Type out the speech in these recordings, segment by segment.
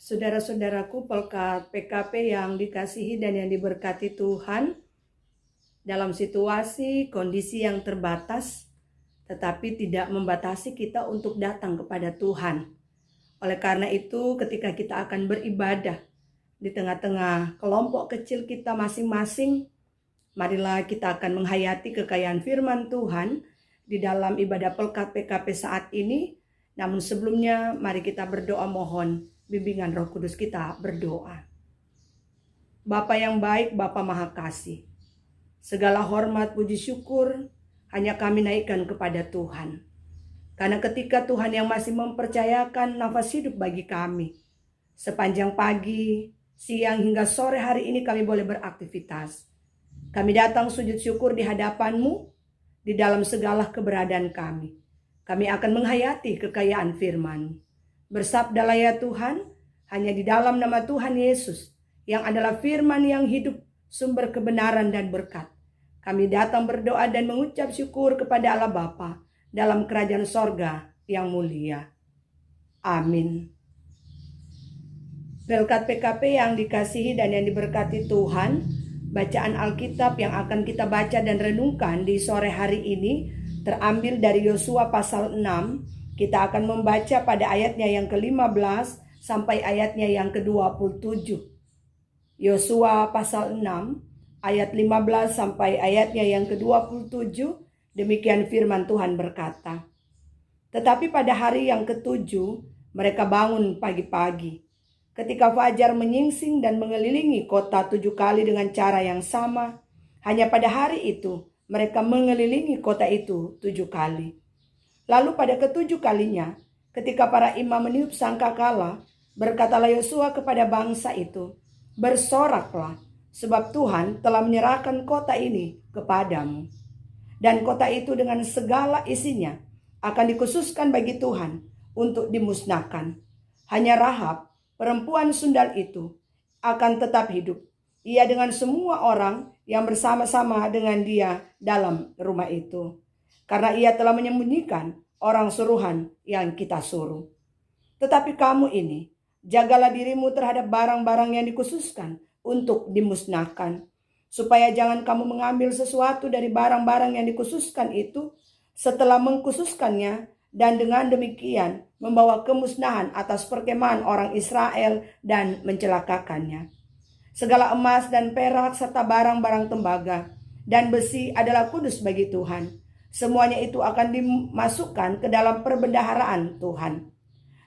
Saudara-saudaraku, pelkat PKP yang dikasihi dan yang diberkati Tuhan, dalam situasi kondisi yang terbatas, tetapi tidak membatasi kita untuk datang kepada Tuhan. Oleh karena itu, ketika kita akan beribadah di tengah-tengah kelompok kecil kita masing-masing, marilah kita akan menghayati kekayaan firman Tuhan di dalam ibadah pelkat PKP saat ini. Namun sebelumnya, mari kita berdoa mohon bimbingan Roh Kudus. Kita berdoa. Bapa yang baik, Bapa Maha Kasih, segala hormat, puji, syukur hanya kami naikkan kepada Tuhan. Karena ketika Tuhan yang masih mempercayakan nafas hidup bagi kami, sepanjang pagi, siang hingga sore hari ini kami boleh beraktivitas. Kami datang sujud syukur di hadapan-Mu di dalam segala keberadaan kami. Kami akan menghayati kekayaan firman. Bersabdalah ya Tuhan, hanya di dalam nama Tuhan Yesus, yang adalah firman yang hidup, sumber kebenaran dan berkat. Kami datang berdoa dan mengucap syukur kepada Allah Bapa dalam kerajaan sorga yang mulia. Amin. Berkat PKP yang dikasihi dan yang diberkati Tuhan, bacaan Alkitab yang akan kita baca dan renungkan di sore hari ini terambil dari Yosua pasal 6. Kita akan membaca pada ayatnya yang ke-15 sampai ayatnya yang ke-27. Yosua pasal 6 ayat 15 sampai ayatnya yang ke-27. Demikian firman Tuhan berkata, "Tetapi pada hari yang ke-7 mereka bangun pagi-pagi. Ketika fajar menyingsing dan mengelilingi kota 7 kali dengan cara yang sama, hanya pada hari itu mereka mengelilingi kota itu 7 kali. Lalu pada ke-7 kalinya, ketika para imam meniup sangkakala, berkatalah Yosua kepada bangsa itu, 'Bersoraklah, sebab Tuhan telah menyerahkan kota ini kepadamu. Dan kota itu dengan segala isinya akan dikhususkan bagi Tuhan untuk dimusnahkan. Hanya Rahab, perempuan sundal itu, akan tetap hidup. Ia dengan semua orang yang bersama-sama dengan dia dalam rumah itu. Karena ia telah menyembunyikan orang suruhan yang kita suruh. Tetapi kamu ini, jagalah dirimu terhadap barang-barang yang dikhususkan untuk dimusnahkan, supaya jangan kamu mengambil sesuatu dari barang-barang yang dikhususkan itu setelah mengkhususkannya, dan dengan demikian membawa kemusnahan atas perkemahan orang Israel dan mencelakakannya. Segala emas dan perak serta barang-barang tembaga dan besi adalah kudus bagi Tuhan. Semuanya itu akan dimasukkan ke dalam perbendaharaan Tuhan.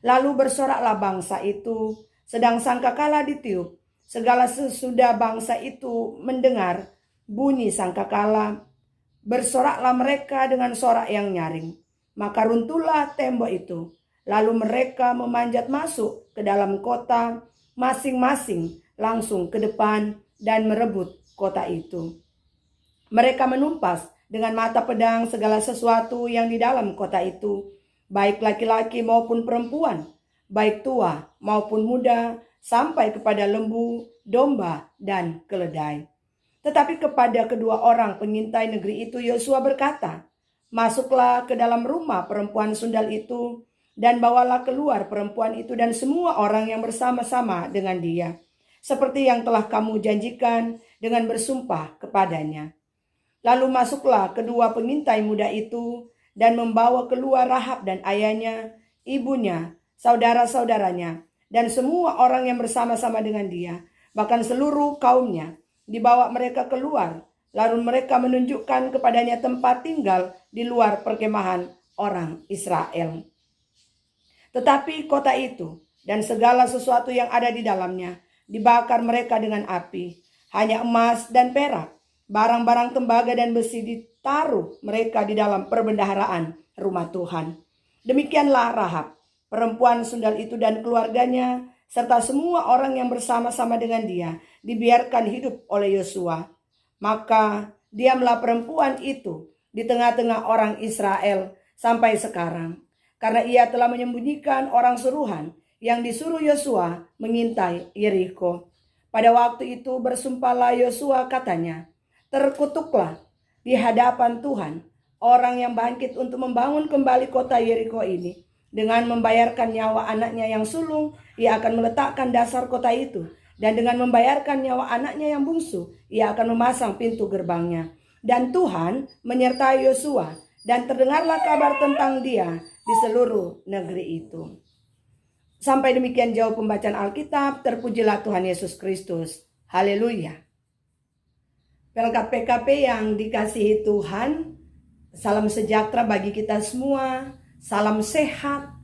Lalu bersoraklah bangsa itu, sedang sangkakala ditiup. Segala sesudah bangsa itu mendengar bunyi sangkakala, bersoraklah mereka dengan sorak yang nyaring. Maka runtuhlah tembok itu. Lalu mereka memanjat masuk ke dalam kota, masing-masing langsung ke depan dan merebut kota itu. Mereka menumpas dengan mata pedang segala sesuatu yang di dalam kota itu, baik laki-laki maupun perempuan, baik tua maupun muda, sampai kepada lembu, domba, dan keledai. Tetapi kepada kedua orang pengintai negeri itu Yosua berkata, 'Masuklah ke dalam rumah perempuan sundal itu, dan bawalah keluar perempuan itu dan semua orang yang bersama-sama dengan dia, seperti yang telah kamu janjikan dengan bersumpah kepadanya.' Lalu masuklah kedua pengintai muda itu dan membawa keluar Rahab dan ayahnya, ibunya, saudara-saudaranya, dan semua orang yang bersama-sama dengan dia, bahkan seluruh kaumnya. Dibawa mereka keluar, lalu mereka menunjukkan kepadanya tempat tinggal di luar perkemahan orang Israel. Tetapi kota itu dan segala sesuatu yang ada di dalamnya dibakar mereka dengan api. Hanya emas dan perak, barang-barang tembaga dan besi ditaruh mereka di dalam perbendaharaan rumah Tuhan. Demikianlah Rahab, perempuan sundal itu dan keluarganya, serta semua orang yang bersama-sama dengan dia, dibiarkan hidup oleh Yosua. Maka diamlah perempuan itu di tengah-tengah orang Israel sampai sekarang, karena ia telah menyembunyikan orang suruhan yang disuruh Yosua mengintai Yeriko. Pada waktu itu bersumpahlah Yosua, katanya, 'Terkutuklah di hadapan Tuhan orang yang bangkit untuk membangun kembali kota Yeriko ini, Dengan membayarkan nyawa anaknya yang sulung, ia akan meletakkan dasar kota itu. Dan dengan membayarkan nyawa anaknya yang bungsu, ia akan memasang pintu gerbangnya. Dan Tuhan menyertai Yosua, dan terdengarlah kabar tentang dia di seluruh negeri itu. Sampai demikian jauh pembacaan Alkitab. Terpujilah Tuhan Yesus Kristus. Haleluya. PKP yang dikasihi Tuhan, salam sejahtera bagi kita semua, salam sehat.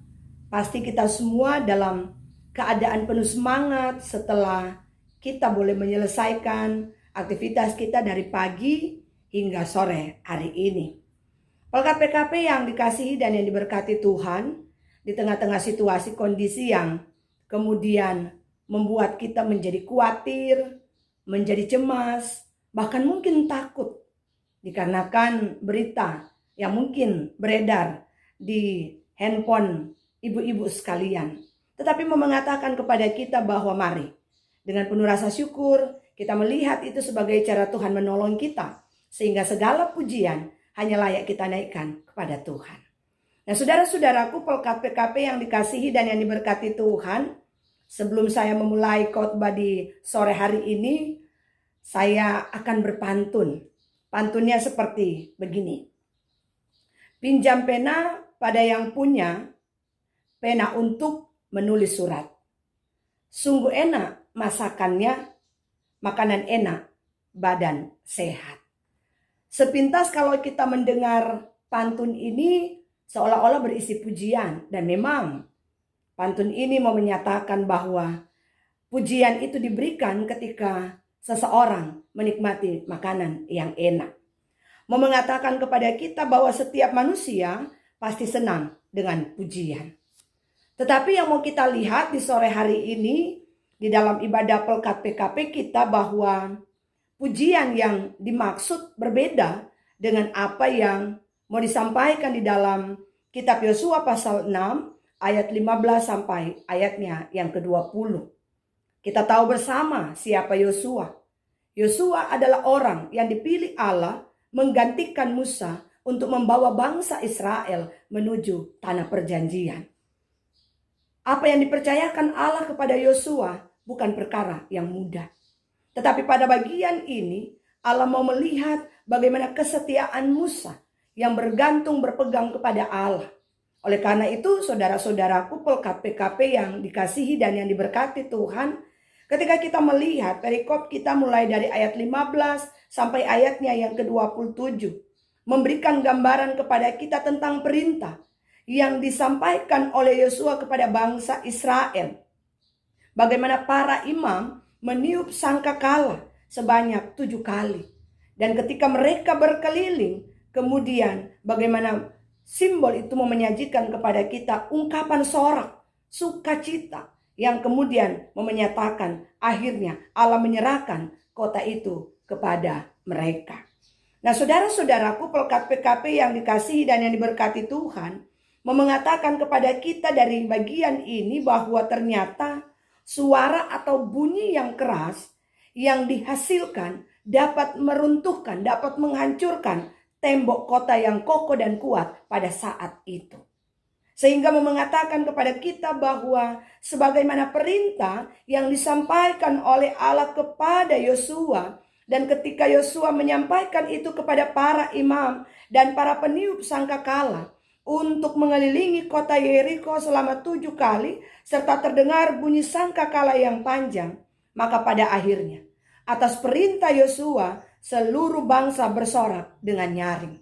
Pasti kita semua dalam keadaan penuh semangat setelah kita boleh menyelesaikan aktivitas kita dari pagi hingga sore hari ini. PKP yang dikasihi dan yang diberkati Tuhan, di tengah-tengah situasi kondisi yang kemudian membuat kita menjadi khawatir, menjadi cemas, bahkan mungkin takut dikarenakan berita yang mungkin beredar di handphone ibu-ibu sekalian. Tetapi mau mengatakan kepada kita bahwa mari dengan penuh rasa syukur kita melihat itu sebagai cara Tuhan menolong kita, sehingga segala pujian hanya layak kita naikkan kepada Tuhan. Nah, saudara-saudaraku, PKP yang dikasihi dan yang diberkati Tuhan, sebelum saya memulai khotbah di sore hari ini, saya akan berpantun. Pantunnya seperti begini. Pinjam pena pada yang punya, pena untuk menulis surat. Sungguh enak masakannya, makanan enak, badan sehat. Sepintas kalau kita mendengar pantun ini seolah-olah berisi pujian. Dan memang pantun ini mau menyatakan bahwa pujian itu diberikan ketika seseorang menikmati makanan yang enak. Mau mengatakan kepada kita bahwa setiap manusia pasti senang dengan pujian. Tetapi yang mau kita lihat di sore hari ini di dalam ibadah pelkat PKP kita, bahwa pujian yang dimaksud berbeda dengan apa yang mau disampaikan di dalam kitab Yosua pasal 6 ayat 15 sampai ayatnya yang ke-20. Kita tahu bersama siapa Yosua. Yosua adalah orang yang dipilih Allah menggantikan Musa untuk membawa bangsa Israel menuju tanah perjanjian. Apa yang dipercayakan Allah kepada Yosua bukan perkara yang mudah. Tetapi pada bagian ini Allah mau melihat bagaimana kesetiaan Musa yang bergantung berpegang kepada Allah. Oleh karena itu, saudara-saudaraku, PKP yang dikasihi dan yang diberkati Tuhan, ketika kita melihat perikop kita mulai dari ayat 15 sampai ayatnya yang ke-27, memberikan gambaran kepada kita tentang perintah yang disampaikan oleh Yosua kepada bangsa Israel. Bagaimana para imam meniup sangkakala sebanyak 7 kali. Dan ketika mereka berkeliling, kemudian bagaimana simbol itu menyajikan kepada kita ungkapan sorak, sukacita, yang kemudian menyatakan akhirnya Allah menyerahkan kota itu kepada mereka. Nah, saudara-saudaraku, PKP yang dikasihi dan yang diberkati Tuhan, mengatakan kepada kita dari bagian ini bahwa ternyata suara atau bunyi yang keras yang dihasilkan dapat meruntuhkan, dapat menghancurkan tembok kota yang kokoh dan kuat pada saat itu. Sehingga mengatakan kepada kita bahwa sebagaimana perintah yang disampaikan oleh Allah kepada Yosua, dan ketika Yosua menyampaikan itu kepada para imam dan para peniup sangkakala untuk mengelilingi kota Yeriko selama 7 kali, serta terdengar bunyi sangkakala yang panjang, maka pada akhirnya atas perintah Yosua seluruh bangsa bersorak dengan nyaring.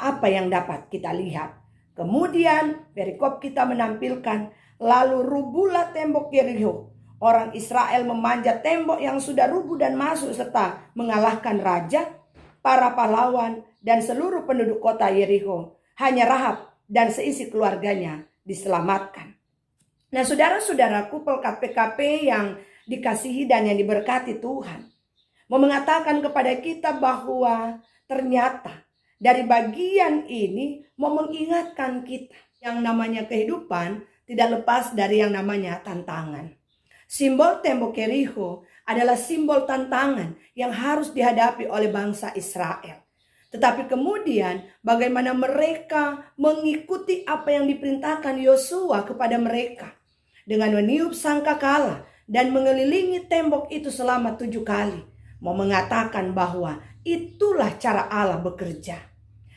Apa yang dapat kita lihat? Kemudian perikop kita menampilkan, lalu rubuhlah tembok Yeriko. Orang Israel memanjat tembok yang sudah rubuh dan masuk serta mengalahkan raja, para pahlawan dan seluruh penduduk kota Yeriko. Hanya Rahab dan seisi keluarganya diselamatkan. Nah, saudara-saudaraku, PKP yang dikasihi dan yang diberkati Tuhan, mau mengatakan kepada kita bahwa ternyata dari bagian ini mau mengingatkan kita yang namanya kehidupan tidak lepas dari yang namanya tantangan. Simbol tembok Yeriko adalah simbol tantangan yang harus dihadapi oleh bangsa Israel. Tetapi kemudian bagaimana mereka mengikuti apa yang diperintahkan Yosua kepada mereka. Dengan meniup sangkakala dan mengelilingi tembok itu selama 7 kali. Mau mengatakan bahwa itulah cara Allah bekerja.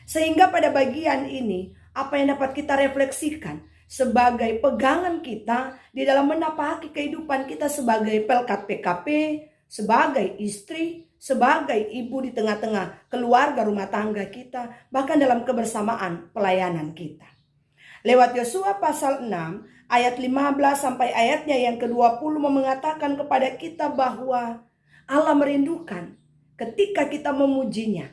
Sehingga pada bagian ini apa yang dapat kita refleksikan sebagai pegangan kita di dalam menapaki kehidupan kita sebagai pelkat PKP, sebagai istri, sebagai ibu di tengah-tengah keluarga rumah tangga kita, bahkan dalam kebersamaan pelayanan kita. Lewat Yosua pasal 6 ayat 15 sampai ayatnya yang ke-20 mengatakan kepada kita bahwa Allah merindukan ketika kita memujinya.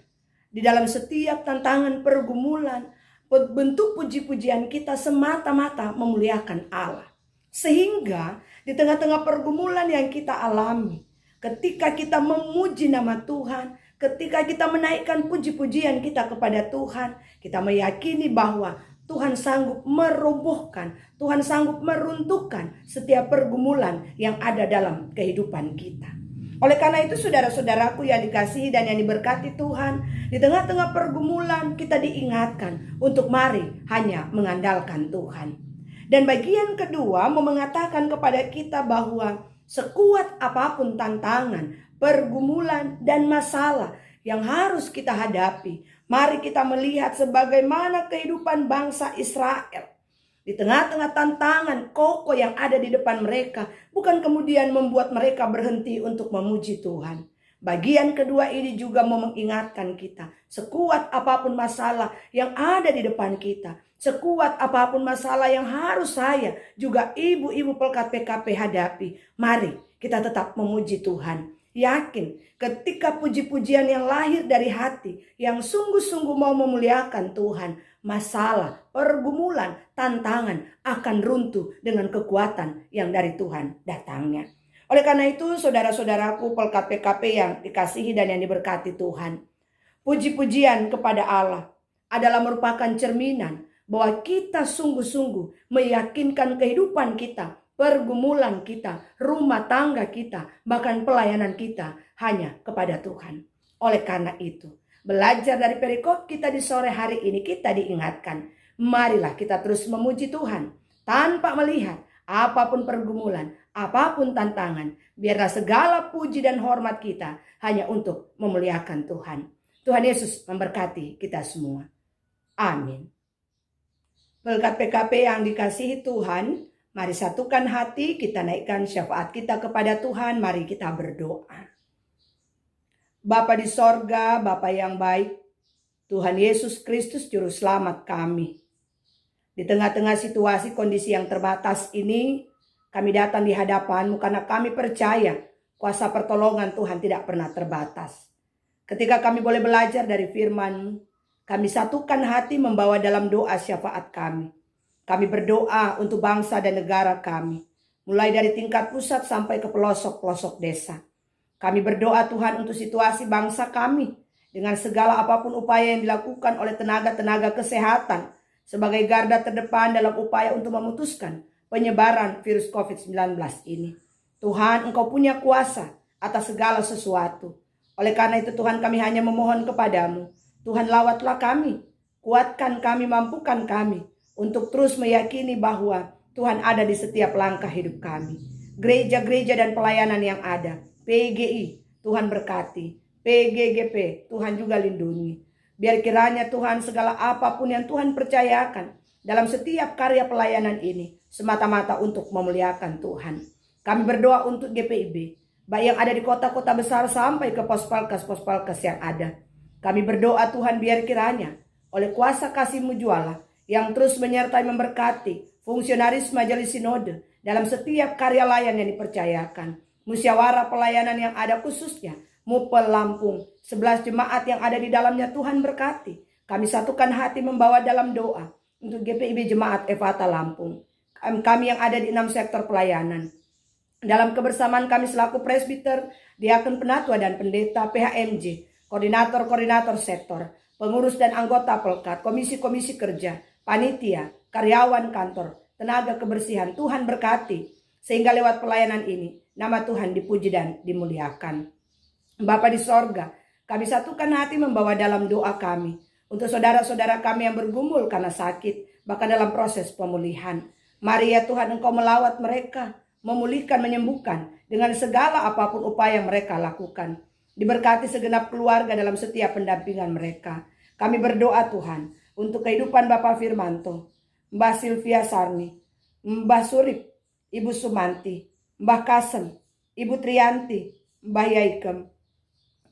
Di dalam setiap tantangan pergumulan, bentuk puji-pujian kita semata-mata memuliakan Allah. Sehingga di tengah-tengah pergumulan yang kita alami, ketika kita memuji nama Tuhan, ketika kita menaikkan puji-pujian kita kepada Tuhan, kita meyakini bahwa Tuhan sanggup merobohkan, Tuhan sanggup meruntuhkan setiap pergumulan yang ada dalam kehidupan kita. Oleh karena itu saudara-saudaraku yang dikasihi dan yang diberkati Tuhan, di tengah-tengah pergumulan kita diingatkan untuk mari hanya mengandalkan Tuhan. Dan bagian kedua mau mengatakan kepada kita bahwa sekuat apapun tantangan, pergumulan dan masalah yang harus kita hadapi, mari kita melihat sebagaimana kehidupan bangsa Israel. Di tengah-tengah tantangan kokoh yang ada di depan mereka, bukan kemudian membuat mereka berhenti untuk memuji Tuhan. Bagian kedua ini juga mau mengingatkan kita, sekuat apapun masalah yang ada di depan kita, sekuat apapun masalah yang harus saya juga ibu-ibu pelkat PKP hadapi, mari kita tetap memuji Tuhan. Yakin ketika puji-pujian yang lahir dari hati, yang sungguh-sungguh mau memuliakan Tuhan, masalah, pergumulan, tantangan akan runtuh dengan kekuatan yang dari Tuhan datangnya. Oleh karena itu saudara-saudaraku pelkat PKP yang dikasihi dan yang diberkati Tuhan, puji-pujian kepada Allah adalah merupakan cerminan bahwa kita sungguh-sungguh meyakinkan kehidupan kita, pergumulan kita, rumah tangga kita, bahkan pelayanan kita hanya kepada Tuhan. Oleh karena itu, belajar dari perikop kita di sore hari ini, kita diingatkan, marilah kita terus memuji Tuhan tanpa melihat apapun pergumulan, apapun tantangan. Biarlah segala puji dan hormat kita hanya untuk memuliakan Tuhan. Tuhan Yesus memberkati kita semua. Amin. Berkat PKP yang dikasihi Tuhan, mari satukan hati, kita naikkan syafaat kita kepada Tuhan, mari kita berdoa. Bapa di sorga, Bapa yang baik, Tuhan Yesus Kristus Juru Selamat kami. Di tengah-tengah situasi kondisi yang terbatas ini, kami datang di hadapan-Mu karena kami percaya kuasa pertolongan Tuhan tidak pernah terbatas. Ketika kami boleh belajar dari firman-Mu, kami satukan hati membawa dalam doa syafaat kami. Kami berdoa untuk bangsa dan negara kami, mulai dari tingkat pusat sampai ke pelosok-pelosok desa. Kami berdoa Tuhan untuk situasi bangsa kami, dengan segala apapun upaya yang dilakukan oleh tenaga-tenaga kesehatan, sebagai garda terdepan dalam upaya untuk memutuskan penyebaran virus COVID-19 ini. Tuhan, Engkau punya kuasa atas segala sesuatu. Oleh karena itu Tuhan, kami hanya memohon kepadamu, Tuhan, lawatlah kami, kuatkan kami, mampukan kami untuk terus meyakini bahwa Tuhan ada di setiap langkah hidup kami. Gereja-gereja dan pelayanan yang ada, PGI, Tuhan berkati, PGGP, Tuhan juga lindungi. Biar kiranya Tuhan segala apapun yang Tuhan percayakan dalam setiap karya pelayanan ini semata-mata untuk memuliakan Tuhan. Kami berdoa untuk GPIB, baik yang ada di kota-kota besar sampai ke pos-palkas yang ada. Kami berdoa Tuhan biar kiranya oleh kuasa kasih-Mu jualah yang terus menyertai memberkati fungsionaris majelis sinode dalam setiap karya layan yang dipercayakan. Musyawarah pelayanan yang ada khususnya Mupel Lampung, 11 jemaat yang ada di dalamnya Tuhan berkati. Kami satukan hati membawa dalam doa untuk GPIB Jemaat Efata Lampung. Kami yang ada di 6 sektor pelayanan. Dalam kebersamaan kami selaku presbiter, diakon penatua dan pendeta PHMJ, koordinator-koordinator sektor, pengurus dan anggota pelkat, komisi-komisi kerja, panitia, karyawan kantor, tenaga kebersihan, Tuhan berkati. Sehingga lewat pelayanan ini, nama Tuhan dipuji dan dimuliakan. Bapa di sorga, Kami satukan hati membawa dalam doa kami untuk saudara-saudara kami yang bergumul karena sakit, bahkan dalam proses pemulihan. Mari ya Tuhan, Engkau melawat mereka, memulihkan, menyembuhkan dengan segala apapun upaya yang mereka lakukan. Diberkati segenap keluarga dalam setiap pendampingan mereka. Kami berdoa Tuhan untuk kehidupan Bapak Firmanto, Mbak Sylvia Sarni, Mbah Surip, Ibu Sumanti, Mbah Kasem, Ibu Trianti, Mbah Yaikem,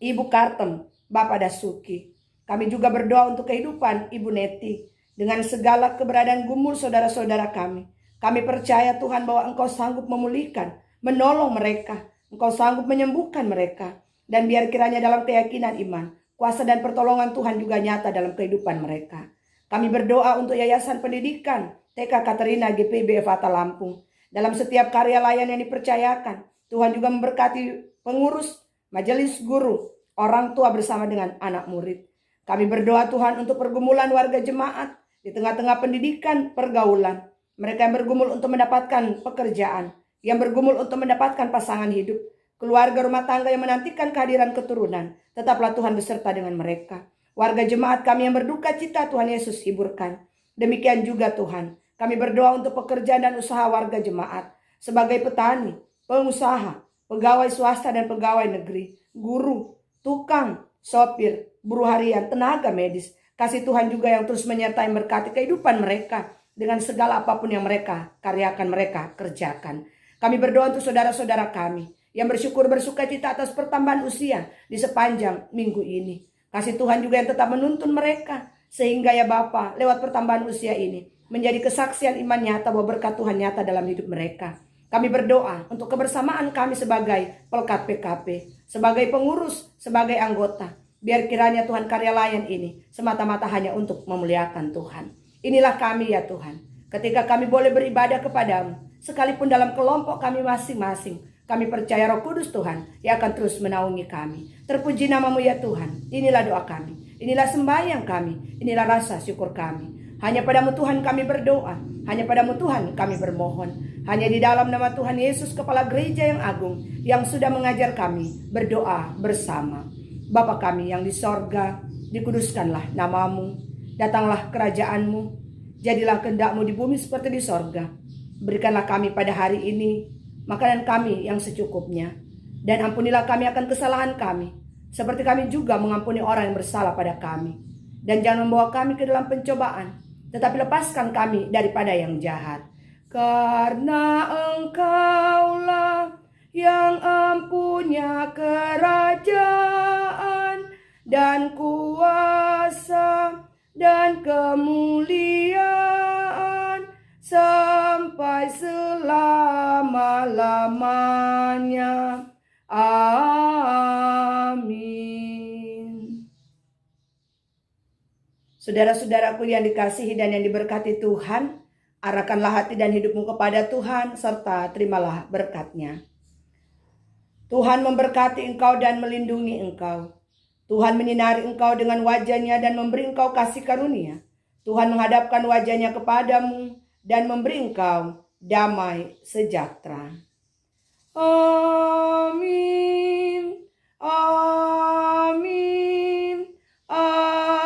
Ibu Kartem, Bapak Dasuki. Kami juga berdoa untuk kehidupan Ibu Neti dengan segala keberadaan gumul saudara-saudara kami. Kami percaya Tuhan bahwa Engkau sanggup memulihkan, menolong mereka. Engkau sanggup menyembuhkan mereka. Dan biar kiranya dalam keyakinan iman, kuasa dan pertolongan Tuhan juga nyata dalam kehidupan mereka. Kami berdoa untuk Yayasan Pendidikan TK Katerina GPB Evata Lampung. Dalam setiap karya layan yang dipercayakan, Tuhan juga memberkati pengurus, majelis guru, orang tua bersama dengan anak murid. Kami berdoa Tuhan untuk pergumulan warga jemaat di tengah-tengah pendidikan pergaulan. Mereka yang bergumul untuk mendapatkan pekerjaan, yang bergumul untuk mendapatkan pasangan hidup, keluarga rumah tangga yang menantikan kehadiran keturunan. Tetaplah Tuhan beserta dengan mereka. Warga jemaat kami yang berduka cita, Tuhan Yesus hiburkan. Demikian juga Tuhan, kami berdoa untuk pekerjaan dan usaha warga jemaat. Sebagai petani, pengusaha, pegawai swasta dan pegawai negeri, guru, tukang, sopir, buruh harian, tenaga medis. Kasih Tuhan juga yang terus menyertai berkati kehidupan mereka dengan segala apapun yang mereka karyakan, mereka kerjakan. Kami berdoa untuk saudara-saudara kami yang bersyukur bersuka cita atas pertambahan usia di sepanjang minggu ini. Kasih Tuhan juga yang tetap menuntun mereka sehingga ya Bapa, lewat pertambahan usia ini menjadi kesaksian iman nyata bahwa berkat Tuhan nyata dalam hidup mereka. Kami berdoa untuk kebersamaan kami sebagai Pelkat PKP, sebagai pengurus, sebagai anggota. Biar kiranya Tuhan karya layan ini semata-mata hanya untuk memuliakan Tuhan. Inilah kami ya Tuhan. Ketika kami boleh beribadah kepadamu, sekalipun dalam kelompok kami masing-masing, kami percaya Roh Kudus Tuhan yang akan terus menaungi kami. Terpuji namamu ya Tuhan. Inilah doa kami. Inilah sembahyang kami. Inilah rasa syukur kami. Hanya padamu Tuhan kami berdoa. Hanya padamu Tuhan kami bermohon. Hanya di dalam nama Tuhan Yesus, Kepala Gereja yang agung, yang sudah mengajar kami berdoa bersama. Bapa kami yang di sorga, dikuduskanlah namamu. Datanglah kerajaanmu. Jadilah kehendak-Mu di bumi seperti di sorga. Berikanlah kami pada hari ini makanan kami yang secukupnya. Dan ampunilah kami akan kesalahan kami, seperti kami juga mengampuni orang yang bersalah pada kami. Dan jangan membawa kami ke dalam pencobaan, tetapi lepaskan kami daripada yang jahat. Karena Engkaulah yang empunya kerajaan dan kuasa dan kemuliaan sampai selama-lamanya. Amin. Saudara-saudaraku yang dikasihi dan yang diberkati Tuhan, arahkanlah hati dan hidupmu kepada Tuhan, serta terimalah berkat-Nya. Tuhan memberkati engkau dan melindungi engkau. Tuhan menyinari engkau dengan wajah-Nya dan memberi engkau kasih karunia. Tuhan menghadapkan wajah-Nya kepadamu dan memberi engkau damai sejahtera. Amin. Amin. Amin.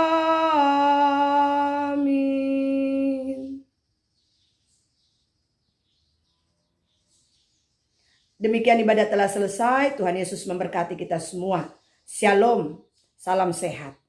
Demikian ibadah telah selesai. Tuhan Yesus memberkati kita semua. Shalom. Salam sehat.